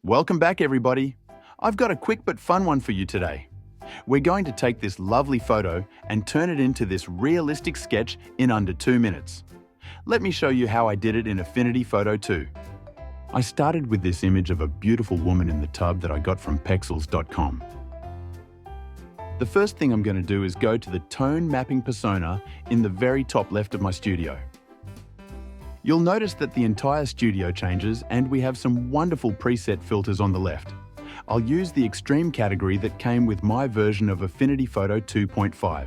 Welcome back, everybody. I've got a quick but fun one for you today. We're going to take this lovely photo and turn it into this realistic sketch in under 2 minutes. Let me show you how I did it in Affinity Photo 2. I started with this image of a beautiful woman in the tub that I got from pexels.com. The first thing I'm going to do is go to the tone mapping persona in the very top left of my studio. You'll notice that the entire studio changes and we have some wonderful preset filters on the left. I'll use the extreme category that came with my version of Affinity Photo 2.5.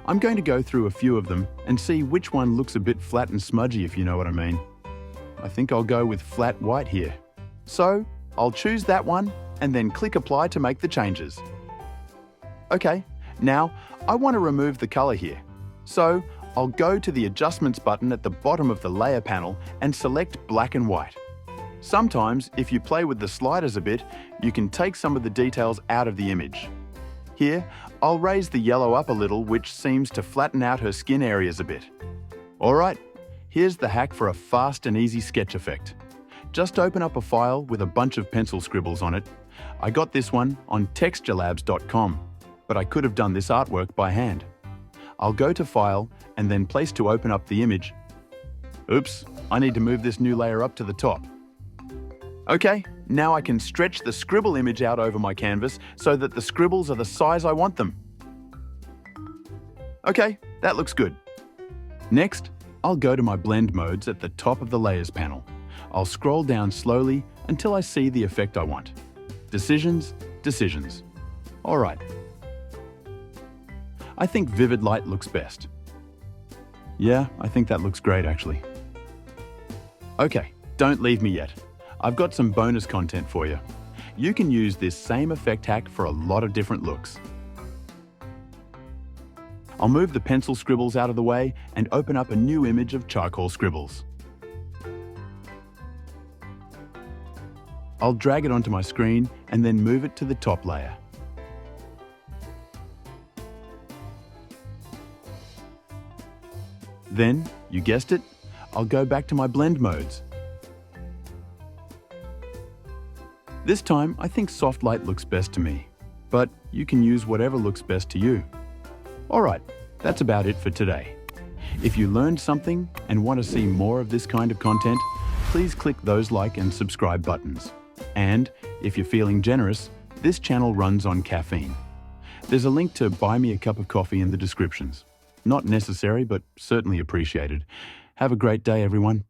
I'm going to go through a few of them and see which one looks a bit flat and smudgy, if you know what I mean. I think I'll go with flat white here. So I'll choose that one and then click apply to make the changes. Okay, now I want to remove the color here. So I'll go to the Adjustments button at the bottom of the layer panel and select black and white. Sometimes, if you play with the sliders a bit, you can take some of the details out of the image. Here, I'll raise the yellow up a little, which seems to flatten out her skin areas a bit. Alright, here's the hack for a fast and easy sketch effect. Just open up a file with a bunch of pencil scribbles on it. I got this one on texturelabs.com, but I could have done this artwork by hand. I'll go to File and then Place to open up the image. Oops, I need to move this new layer up to the top. Okay, now I can stretch the scribble image out over my canvas so that the scribbles are the size I want them. Okay, that looks good. Next, I'll go to my blend modes at the top of the Layers panel. I'll scroll down slowly until I see the effect I want. Decisions, decisions. All right. I think vivid light looks best. Yeah, I think that looks great actually. Okay, don't leave me yet. I've got some bonus content for you. You can use this same effect hack for a lot of different looks. I'll move the pencil scribbles out of the way and open up a new image of charcoal scribbles. I'll drag it onto my screen and then move it to the top layer. Then, you guessed it, I'll go back to my blend modes. This time, I think soft light looks best to me, but you can use whatever looks best to you. Alright, that's about it for today. If you learned something and want to see more of this kind of content, please click those like and subscribe buttons. And, if you're feeling generous, this channel runs on caffeine. There's a link to buy me a cup of coffee in the descriptions. Not necessary, but certainly appreciated. Have a great day, everyone.